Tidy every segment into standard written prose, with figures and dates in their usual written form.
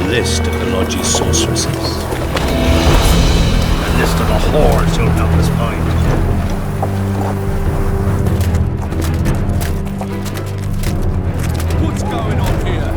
list of the Lodge's sorceresses. A list of the whores you'll help us find. What's going on here?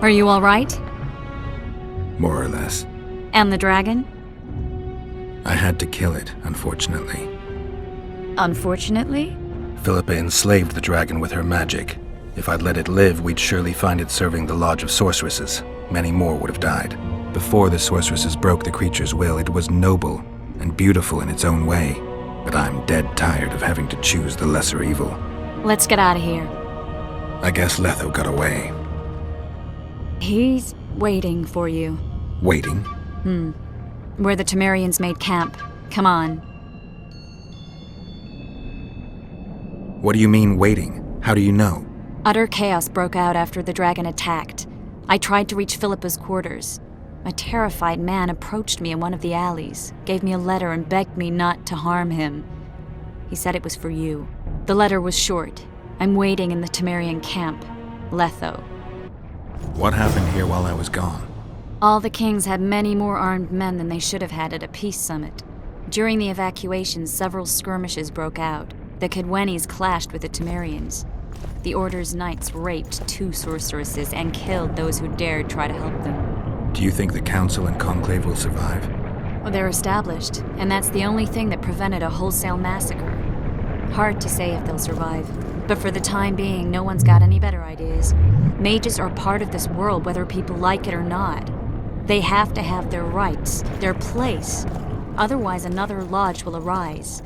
Are you all right? More or less. And the dragon? I had to kill it, unfortunately. Unfortunately? Philippa enslaved the dragon with her magic. If I'd let it live, we'd surely find it serving the Lodge of Sorceresses. Many more would have died. Before the sorceresses broke the creature's will, it was noble and beautiful in its own way. But I'm dead tired of having to choose the lesser evil. Let's get out of here. I guess Letho got away. He's waiting for you. Waiting? Where the Temerians made camp. Come on. What do you mean, waiting? How do you know? Utter chaos broke out after the dragon attacked. I tried to reach Philippa's quarters. A terrified man approached me in one of the alleys, gave me a letter and begged me not to harm him. He said it was for you. The letter was short. I'm waiting in the Temerian camp. Letho. What happened here while I was gone? All the kings had many more armed men than they should have had at a peace summit. During the evacuation, several skirmishes broke out. The Kedwenis clashed with the Temerians. The Order's knights raped 2 sorceresses and killed those who dared try to help them. Do you think the Council and Conclave will survive? Well, they're established, and that's the only thing that prevented a wholesale massacre. Hard to say if they'll survive, but for the time being, no one's got any better ideas. Mages are part of this world, whether people like it or not. They have to have their rights, their place. Otherwise, another lodge will arise.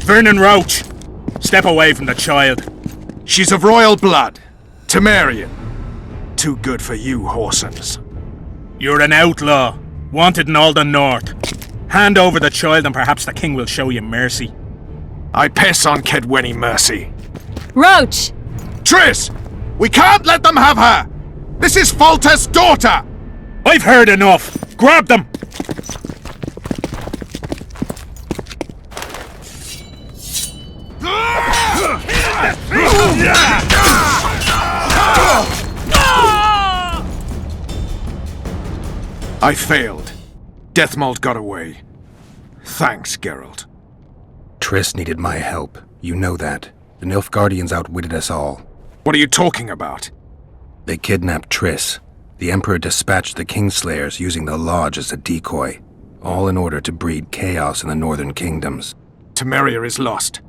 Vernon Roach! Step away from the child. She's of royal blood. Temerian. Too good for you, Horsens. You're an outlaw, wanted in all the north. Hand over the child and perhaps the king will show you mercy. I piss on Kedweni mercy. Roach! Triss! We can't let them have her! This is Foltest's daughter! I've heard enough! Grab them! I failed. Deathmold got away. Thanks, Geralt. Triss needed my help. You know that. The Nilfgaardians outwitted us all. What are you talking about? They kidnapped Triss. The Emperor dispatched the Kingslayers using the Lodge as a decoy, all in order to breed chaos in the northern kingdoms. Temeria is lost.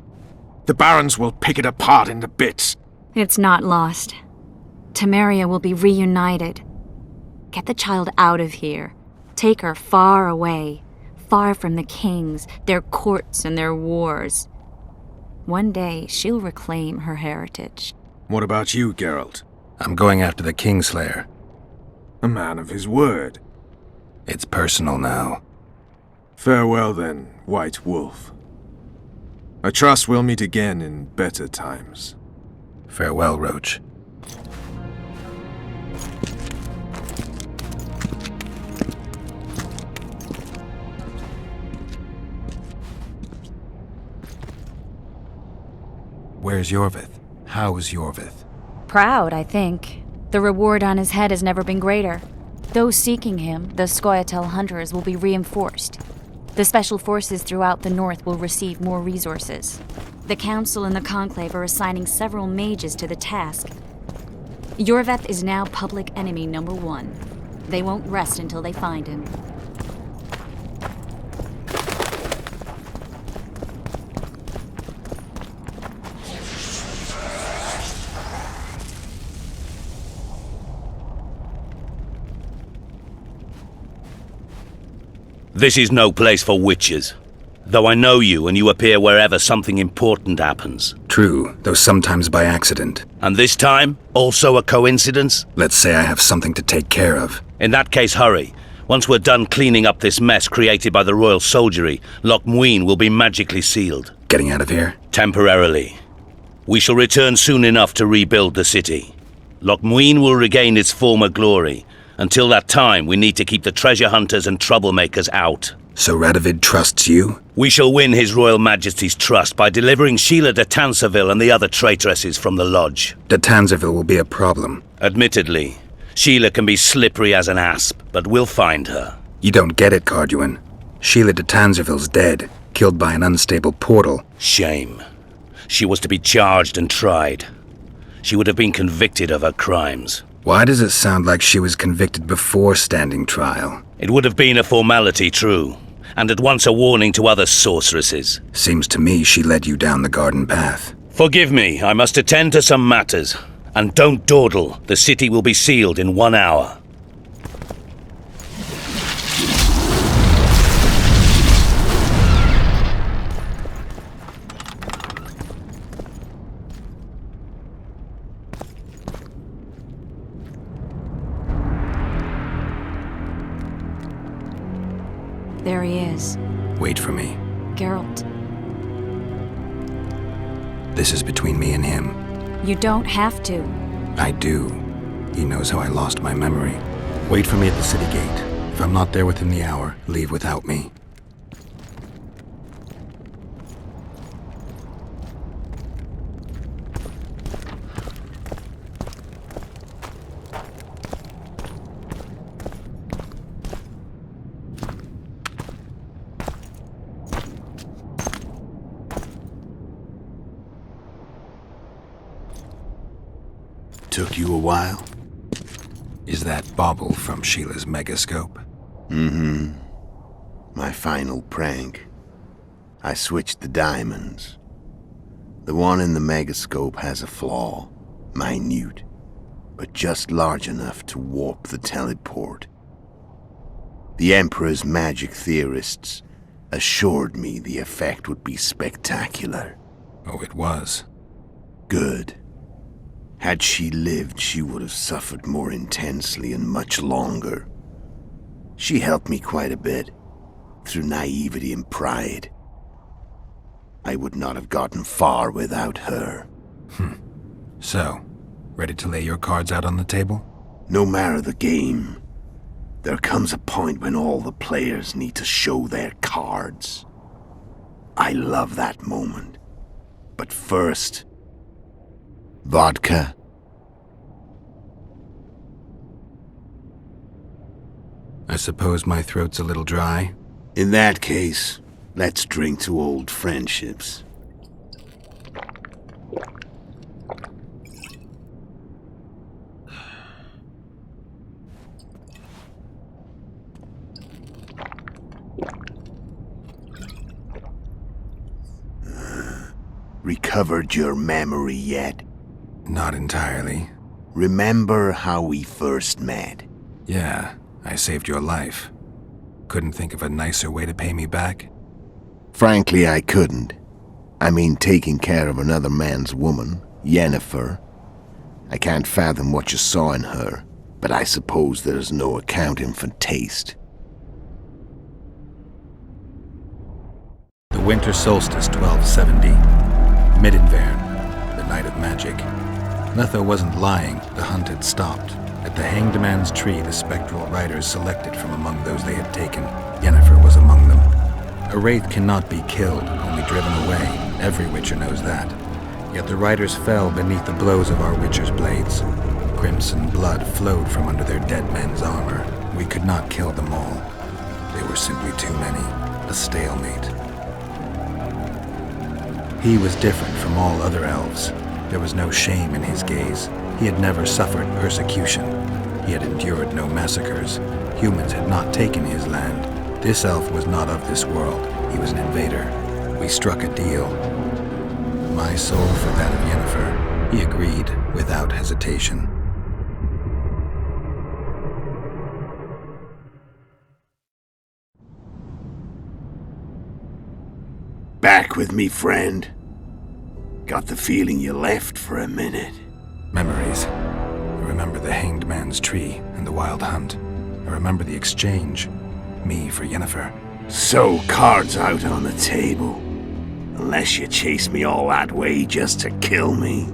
The Barons will pick it apart into bits. It's not lost. Temeria will be reunited. Get the child out of here. Take her far away, far from the kings, their courts, and their wars. One day, she'll reclaim her heritage. What about you, Geralt? I'm going after the Kingslayer. A man of his word. It's personal now. Farewell then, White Wolf. I trust we'll meet again in better times. Farewell, Roach. Where's Yorvith? How's Yorvith? Proud, I think. The reward on his head has never been greater. Those seeking him, the Scoia'tael hunters, will be reinforced. The special forces throughout the north will receive more resources. The Council and the Conclave are assigning several mages to the task. Yorvith is now public enemy number 1. They won't rest until they find him. This is no place for witches. Though I know you and you appear wherever something important happens. True, though sometimes by accident. And this time, also a coincidence? Let's say I have something to take care of. In that case, hurry. Once we're done cleaning up this mess created by the royal soldiery, Loch Muin will be magically sealed. Getting out of here? Temporarily. We shall return soon enough to rebuild the city. Loch Muin will regain its former glory. Until that time, we need to keep the treasure hunters and troublemakers out. So Radovid trusts you? We shall win His Royal Majesty's trust by delivering Sheila de Tanserville and the other traitresses from the lodge. De Tanserville will be a problem. Admittedly, Sheila can be slippery as an asp, but we'll find her. You don't get it, Carduin. Sheila de Tanserville's dead, killed by an unstable portal. Shame. She was to be charged and tried. She would have been convicted of her crimes. Why does it sound like she was convicted before standing trial? It would have been a formality, true, and at once a warning to other sorceresses. Seems to me she led you down the garden path. Forgive me, I must attend to some matters. And don't dawdle, the city will be sealed in 1 hour. There he is. Wait for me. Geralt. This is between me and him. You don't have to. I do. He knows how I lost my memory. Wait for me at the city gate. If I'm not there within the hour, leave without me. Took you a while? Is that bauble from Sheila's megascope? Mm-hmm. My final prank. I switched the diamonds. The one in the megascope has a flaw. Minute. But just large enough to warp the teleport. The Emperor's magic theorists assured me the effect would be spectacular. Oh, it was. Good. Had she lived, she would have suffered more intensely and much longer. She helped me quite a bit, through naivety and pride. I would not have gotten far without her. So, ready to lay your cards out on the table? No matter the game, there comes a point when all the players need to show their cards. I love that moment. But first... vodka? I suppose my throat's a little dry. In that case, let's drink to old friendships. Recovered your memory yet? Not entirely. Remember how we first met? Yeah, I saved your life. Couldn't think of a nicer way to pay me back? Frankly, I couldn't. I mean, taking care of another man's woman, Yennefer. I can't fathom what you saw in her, but I suppose there's no accounting for taste. The winter solstice 1270. Midinvern, the night of magic. Letho wasn't lying, the hunt had stopped. At the Hanged Man's Tree, the spectral riders selected from among those they had taken. Yennefer was among them. A wraith cannot be killed, only driven away. Every witcher knows that. Yet the riders fell beneath the blows of our witcher's blades. Crimson blood flowed from under their dead men's armor. We could not kill them all. They were simply too many. A stalemate. He was different from all other elves. There was no shame in his gaze. He had never suffered persecution. He had endured no massacres. Humans had not taken his land. This elf was not of this world. He was an invader. We struck a deal. My soul for that of Yennefer. He agreed without hesitation. Back with me, friend. Got the feeling you left for a minute. Memories. I remember the Hanged Man's Tree and the Wild Hunt. I remember the exchange. Me for Yennefer. So, cards out on the table. Unless you chase me all that way just to kill me.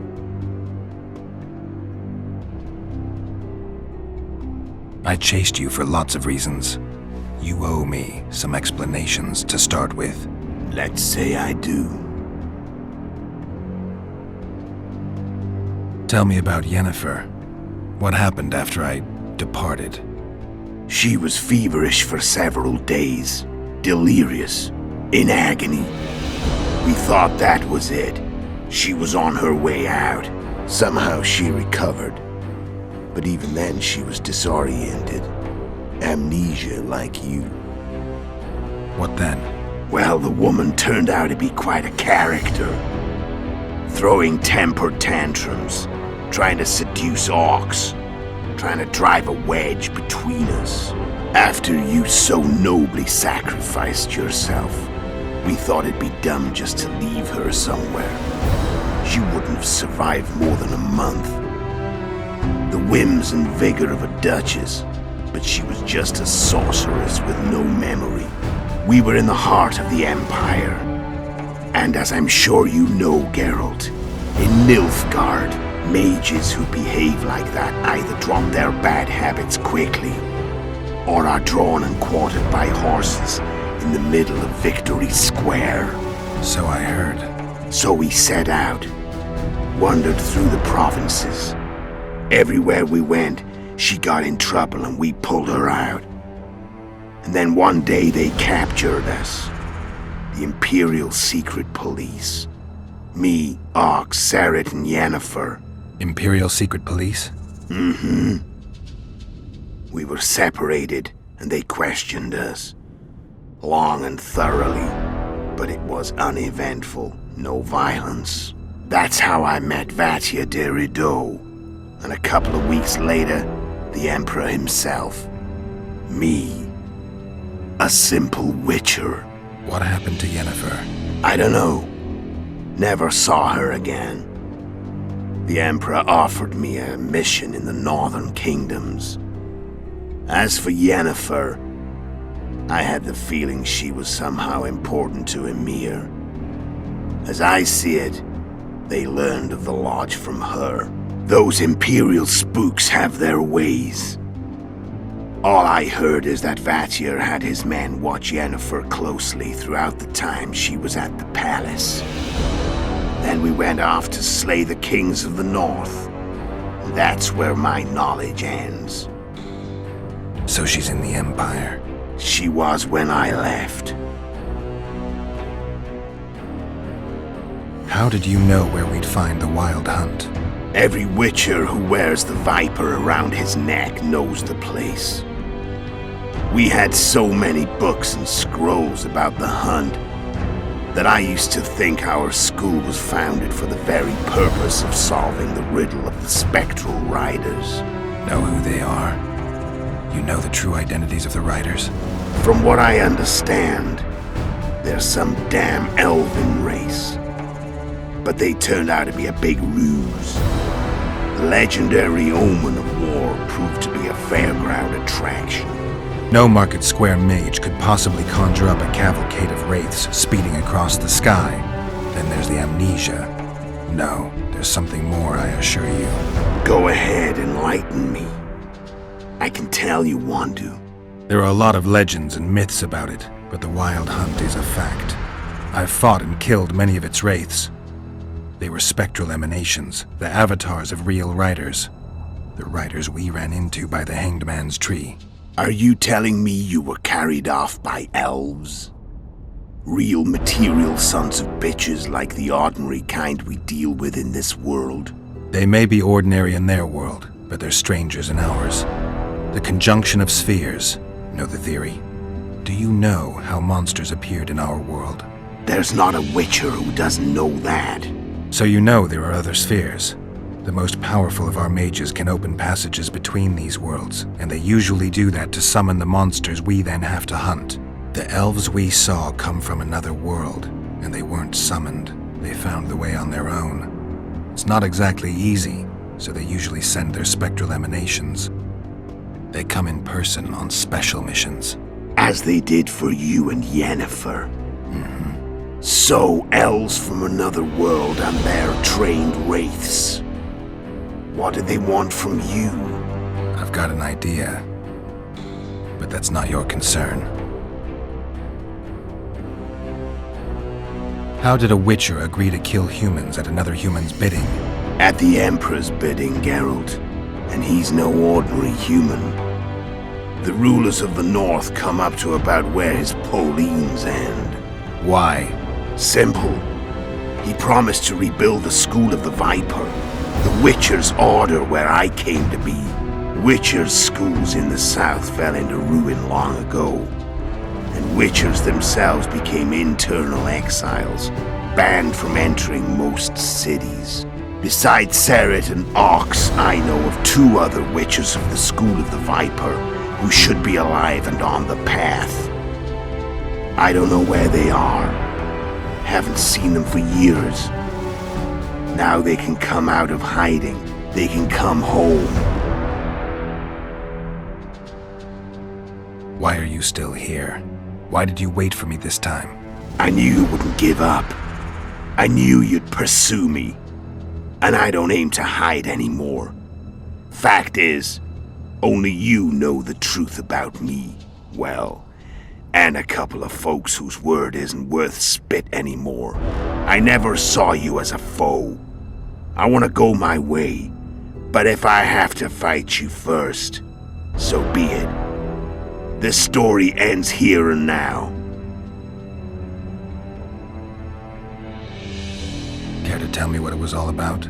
I chased you for lots of reasons. You owe me some explanations to start with. Let's say I do. Tell me about Yennefer. What happened after I departed? She was feverish for several days. Delirious. In agony. We thought that was it. She was on her way out. Somehow she recovered. But even then she was disoriented. Amnesia like you. What then? Well, the woman turned out to be quite a character. Throwing temper tantrums. Trying to seduce orcs. Trying to drive a wedge between us. After you so nobly sacrificed yourself, we thought it'd be dumb just to leave her somewhere. She wouldn't have survived more than a month. The whims and vigor of a duchess, but she was just a sorceress with no memory. We were in the heart of the Empire. And as I'm sure you know, Geralt, in Nilfgaard, mages who behave like that either drop their bad habits quickly, or are drawn and quartered by horses in the middle of Victory Square. So I heard. So we set out, wandered through the provinces. Everywhere we went, she got in trouble and we pulled her out. And then one day they captured us. The Imperial Secret Police. Me, Ox, Seret, and Yennefer. Imperial Secret Police? Mm-hmm. We were separated, and they questioned us. Long and thoroughly, but it was uneventful, no violence. That's how I met Vatia de Rideau, and a couple of weeks later, the Emperor himself. Me. A simple witcher. What happened to Yennefer? I don't know. Never saw her again. The Emperor offered me a mission in the northern kingdoms. As for Yennefer, I had the feeling she was somehow important to Emir. As I see it, they learned of the lodge from her. Those Imperial spooks have their ways. All I heard is that Vatir had his men watch Yennefer closely throughout the time she was at the palace. Then we went off to slay the kings of the north. That's where my knowledge ends. So she's in the Empire? She was when I left. How did you know where we'd find the Wild Hunt? Every witcher who wears the viper around his neck knows the place. We had so many books and scrolls about the hunt. that I used to think our school was founded for the very purpose of solving the riddle of the spectral riders. Know who they are? You know the true identities of the riders? From what I understand, they're some damn elven race. But they turned out to be a big ruse. The legendary omen of war proved to be a fairground attraction. No Market Square mage could possibly conjure up a cavalcade of wraiths speeding across the sky. Then there's the amnesia. No, there's something more, I assure you. Go ahead, enlighten me. I can tell you want to. There are a lot of legends and myths about it, but the Wild Hunt is a fact. I've fought and killed many of its wraiths. They were spectral emanations, the avatars of real riders. The riders we ran into by the Hanged Man's Tree. Are you telling me you were carried off by elves? Real material sons of bitches like the ordinary kind we deal with in this world? They may be ordinary in their world, but they're strangers in ours. The conjunction of spheres. Know the theory? Do you know how monsters appeared in our world? There's not a witcher who doesn't know that. So you know there are other spheres. The most powerful of our mages can open passages between these worlds, and they usually do that to summon the monsters we then have to hunt. The elves we saw come from another world, and they weren't summoned. They found the way on their own. It's not exactly easy, so they usually send their spectral emanations. They come in person on special missions. As they did for you and Yennefer. Mm-hmm. So, elves from another world and their trained wraiths. What do they want from you? I've got an idea, but that's not your concern. How did a witcher agree to kill humans at another human's bidding? At the Emperor's bidding, Geralt. And he's no ordinary human. The rulers of the North come up to about where his Pauline's end. Why? Simple. He promised to rebuild the School of the Viper, the Witcher's order where I came to be. Witcher's schools in the South fell into ruin long ago, and Witchers themselves became internal exiles, banned from entering most cities. Besides Seret and Ox, I know of 2 other Witchers of the School of the Viper who should be alive and on the path. I don't know where they are. Haven't seen them for years. Now they can come out of hiding. They can come home. Why are you still here? Why did you wait for me this time? I knew you wouldn't give up. I knew you'd pursue me. And I don't aim to hide anymore. Fact is, only you know the truth about me. Well, and a couple of folks whose word isn't worth spit anymore. I never saw you as a foe. I want to go my way, but if I have to fight you first, so be it. This story ends here and now. Care to tell me what it was all about?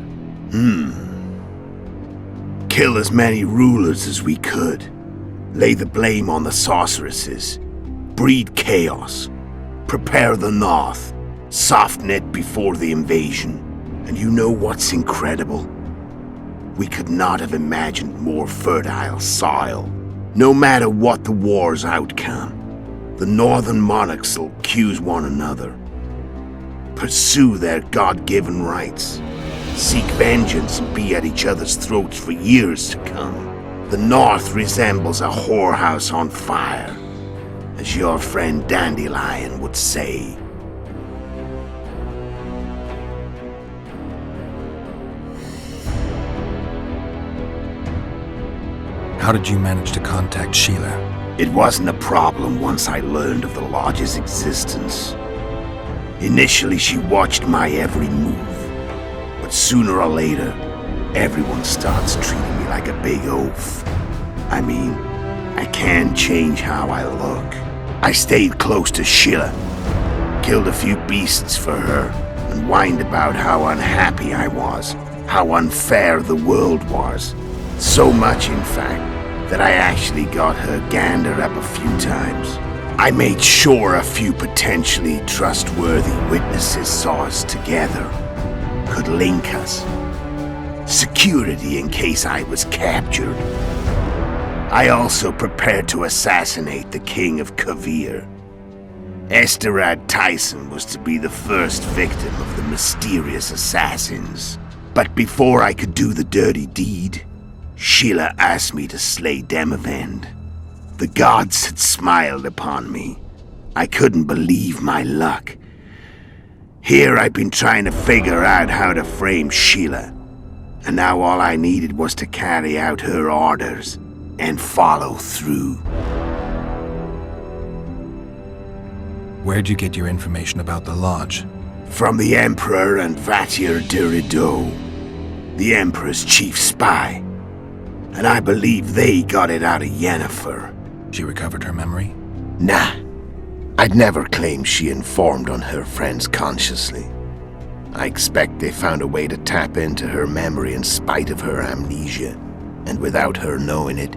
Kill as many rulers as we could. Lay the blame on the sorceresses. Breed chaos. Prepare the North. Soften it before the invasion. And you know what's incredible? We could not have imagined more fertile soil. No matter what the war's outcome, the northern monarchs will accuse one another. Pursue their God-given rights. Seek vengeance and be at each other's throats for years to come. The North resembles a whorehouse on fire, as your friend Dandelion would say. How did you manage to contact Sheila? It wasn't a problem once I learned of the Lodge's existence. Initially, she watched my every move. But sooner or later, everyone starts treating me like a big oaf. I mean, I can't change how I look. I stayed close to Sheila, killed a few beasts for her, and whined about how unhappy I was, how unfair the world was. So much, in fact, that I actually got her gander up a few times. I made sure a few potentially trustworthy witnesses saw us together, could link us. Security in case I was captured. I also prepared to assassinate the King of Kavir. Esterad Tyson was to be the first victim of the mysterious assassins. But before I could do the dirty deed, Sheila asked me to slay Demavend. The gods had smiled upon me. I couldn't believe my luck. Here I'd been trying to figure out how to frame Sheila, and now all I needed was to carry out her orders and follow through. Where'd you get your information about the Lodge? From the Emperor and Vatir de Rideau, the Emperor's chief spy. And I believe they got it out of Yennefer. She recovered her memory? Nah. I'd never claimed she informed on her friends consciously. I expect they found a way to tap into her memory in spite of her amnesia, and without her knowing it.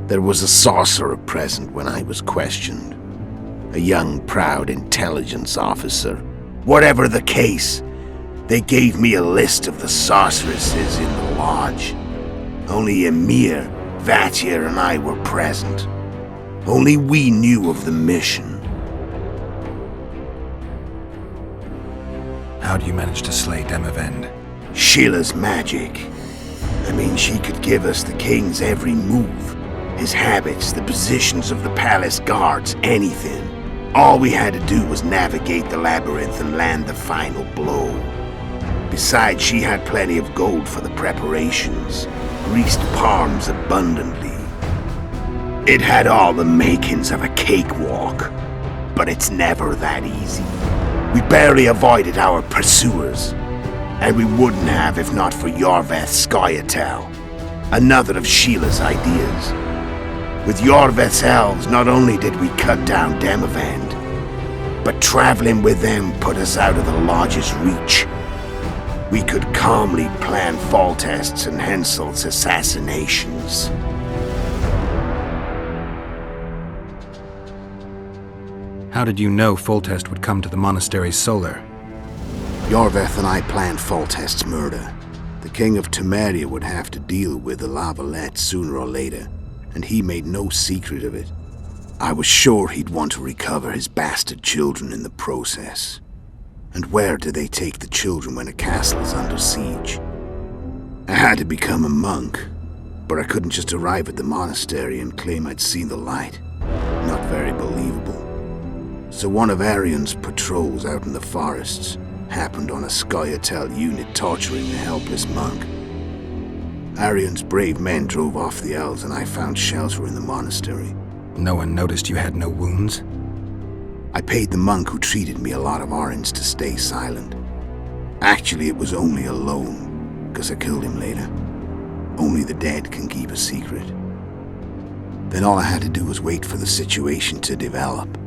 There was a sorcerer present when I was questioned. A young, proud intelligence officer. Whatever the case, they gave me a list of the sorceresses in the Lodge. Only Emir, Vatir, and I were present. Only we knew of the mission. How do you manage to slay Demavend? Sheila's magic. I mean, she could give us the king's every move. His habits, the positions of the palace guards, anything. All we had to do was navigate the labyrinth and land the final blow. Besides, she had plenty of gold for the preparations. Greased palms abundantly. It had all the makings of a cakewalk, but it's never that easy. We barely avoided our pursuers, and we wouldn't have if not for Yorveth Scoia'tael, another of Sheila's ideas. With Yorveth's elves, not only did we cut down Demavend, but traveling with them put us out of the Lodge's reach. We could calmly plan Foltest's and Hensel's assassinations. How did you know Foltest would come to the monastery's solar? Yorveth and I planned Foltest's murder. The King of Temeria would have to deal with the Lavalette sooner or later, and he made no secret of it. I was sure he'd want to recover his bastard children in the process. And where do they take the children when a castle is under siege? I had to become a monk, but I couldn't just arrive at the monastery and claim I'd seen the light. Not very believable. So one of Arion's patrols out in the forests happened on a Scoia'tael unit torturing a helpless monk. Arion's brave men drove off the elves and I found shelter in the monastery. No one noticed you had no wounds? I paid the monk who treated me a lot of orange to stay silent. Actually, it was only a loan, because I killed him later. Only the dead can keep a secret. Then all I had to do was wait for the situation to develop.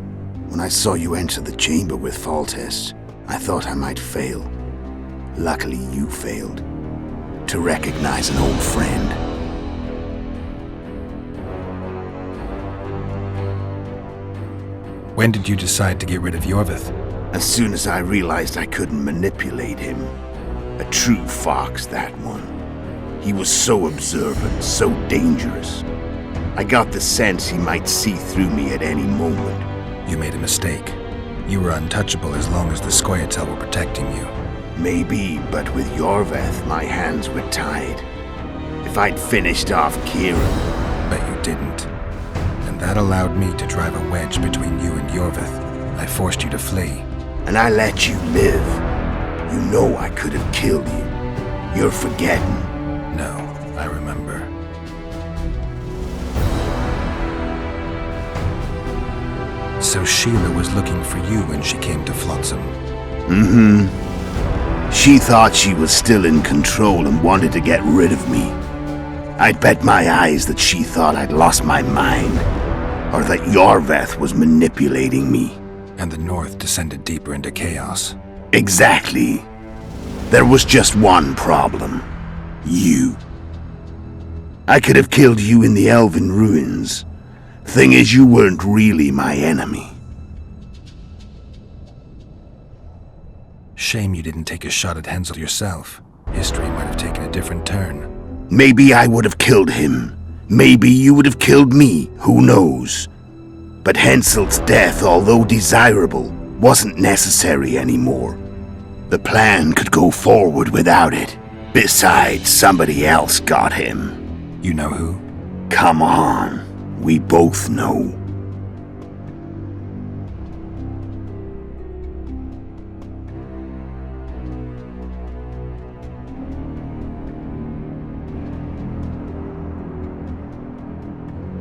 When I saw you enter the chamber with Foltest, I thought I might fail. Luckily, you failed. To recognize an old friend. When did you decide to get rid of Yorveth? As soon as I realized I couldn't manipulate him. A true fox, that one. He was so observant, so dangerous. I got the sense he might see through me at any moment. You made a mistake. You were untouchable as long as the Scoia'tael were protecting you. Maybe, but with Yorveth, my hands were tied. If I'd finished off Kieran... But you didn't. And that allowed me to drive a wedge between you and Yorveth. I forced you to flee. And I let you live. You know I could have killed you. You're forgetting. No, I remember. So Sheila was looking for you when she came to Flotsam. Mm-hmm. She thought she was still in control and wanted to get rid of me. I'd bet my eyes that she thought I'd lost my mind, or that Yorveth was manipulating me. And the North descended deeper into chaos. Exactly. There was just one problem. You. I could have killed you in the Elven ruins, Thing is, you weren't really my enemy. Shame you didn't take a shot at Hensel yourself. History might have taken a different turn. Maybe I would have killed him. Maybe you would have killed me, who knows? But Hensel's death, although desirable, wasn't necessary anymore. The plan could go forward without it. Besides, somebody else got him. You know who? Come on, we both know.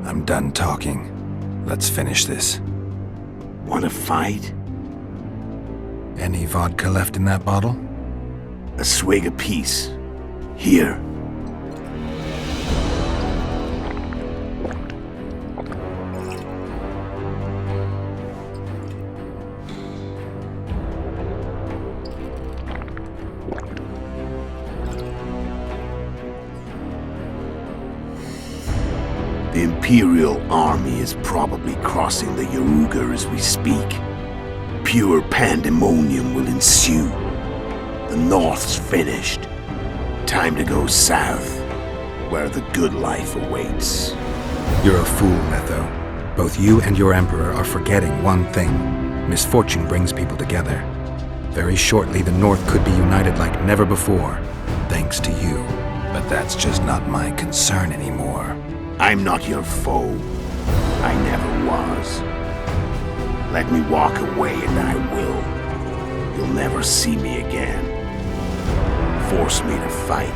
I'm done talking. Let's finish this. Want to fight? Any vodka left in that bottle? A swig apiece. Here. The Imperial army is probably crossing the Yaruga as we speak. Pure pandemonium will ensue. The North's finished. Time to go south, where the good life awaits. You're a fool, Letho. Both you and your Emperor are forgetting one thing. Misfortune brings people together. Very shortly, the North could be united like never before, thanks to you. But that's just not my concern anymore. I'm not your foe. I never was. Let me walk away and I will. You'll never see me again. Force me to fight,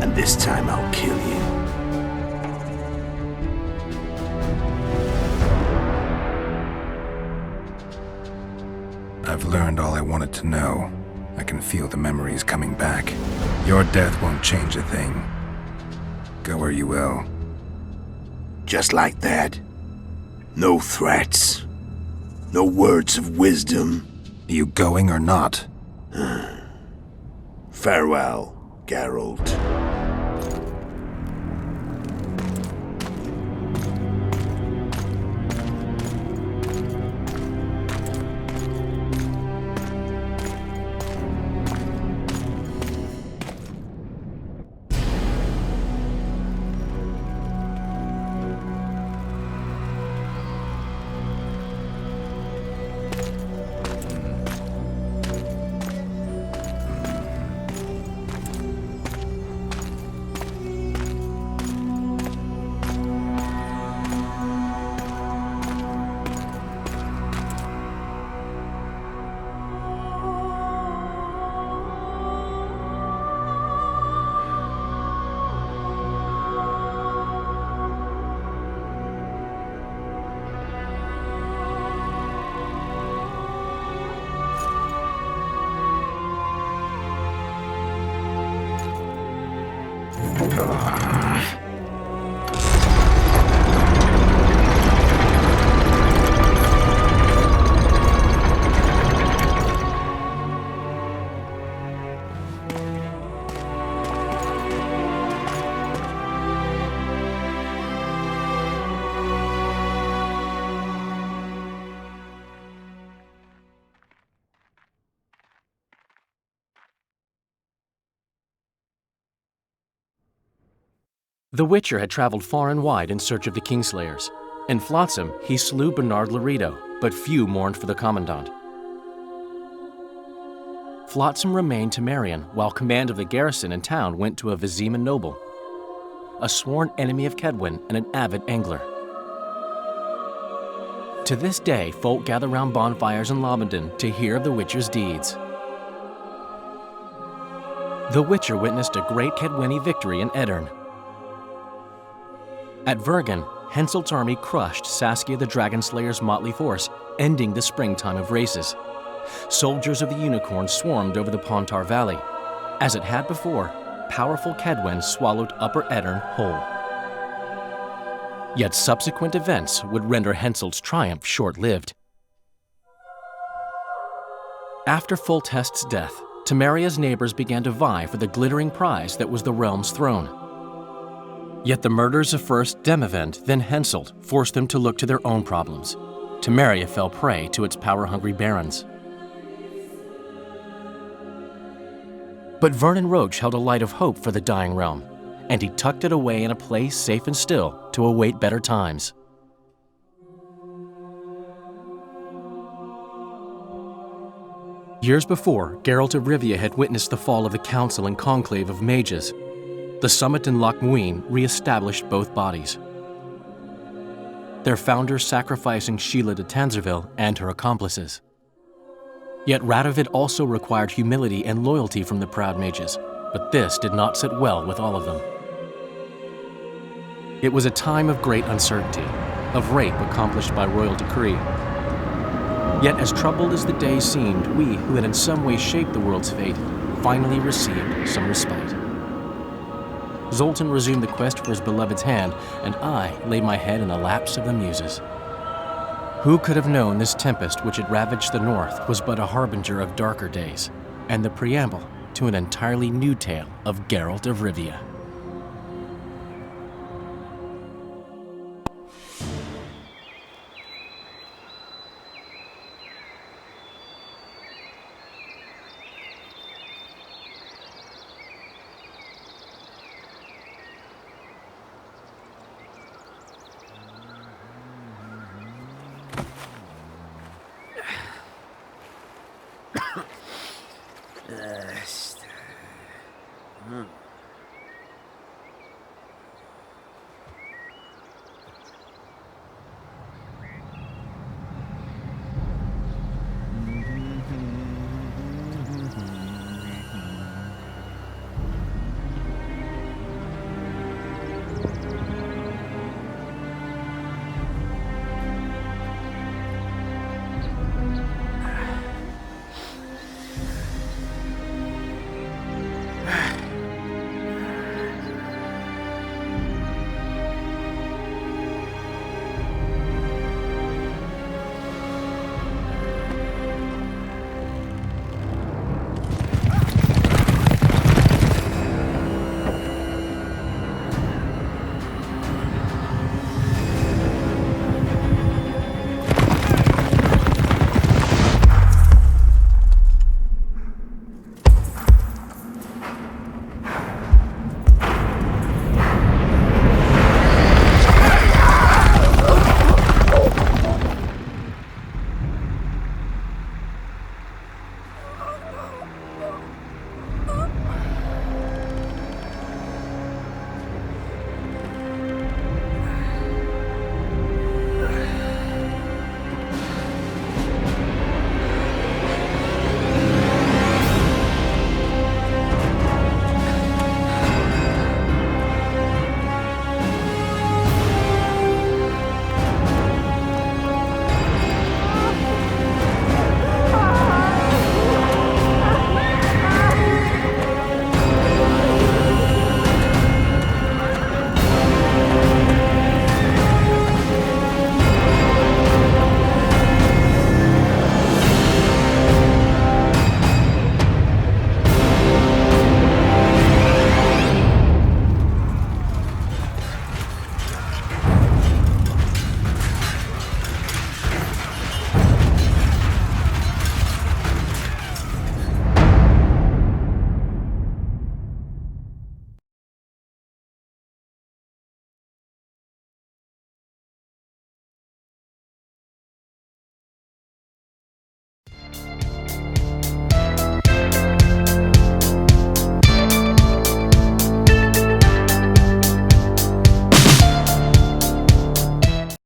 and this time I'll kill you. I've learned all I wanted to know. I can feel the memories coming back. Your death won't change a thing. Go where you will. Just like that. No threats. No words of wisdom. You going or not? Farewell, Geralt. The Witcher had traveled far and wide in search of the Kingslayers. In Flotsam, he slew Bernard Laredo, but few mourned for the Commandant. Flotsam remained to Marion, while command of the garrison and town went to a Vizima noble, a sworn enemy of Kedwen and an avid angler. To this day, folk gather round bonfires in Lobenden to hear of the Witcher's deeds. The Witcher witnessed a great Kedweni victory in Edirn. At Vergen, Henselt's army crushed Saskia the Dragonslayer's motley force, ending the springtime of races. Soldiers of the Unicorn swarmed over the Pontar Valley. As it had before, powerful Kedwen swallowed Upper Edirn whole. Yet subsequent events would render Henselt's triumph short-lived. After Foltest's death, Temeria's neighbors began to vie for the glittering prize that was the realm's throne. Yet the murders of first Demavend, then Henselt, forced them to look to their own problems. Temeria fell prey to its power-hungry barons. But Vernon Roche held a light of hope for the dying realm, and he tucked it away in a place safe and still to await better times. Years before, Geralt of Rivia had witnessed the fall of the Council and Conclave of Mages. The summit in Loch Muin re-established both bodies, their founders sacrificing Sheila de Tanzerville and her accomplices. Yet Radovid also required humility and loyalty from the proud mages, but this did not sit well with all of them. It was a time of great uncertainty, of rape accomplished by royal decree. Yet as troubled as the days seemed, we, who had in some way shaped the world's fate, finally received some respite. Zoltan resumed the quest for his beloved's hand, and I laid my head in the laps of the muses. Who could have known this tempest which had ravaged the north was but a harbinger of darker days, and the preamble to an entirely new tale of Geralt of Rivia?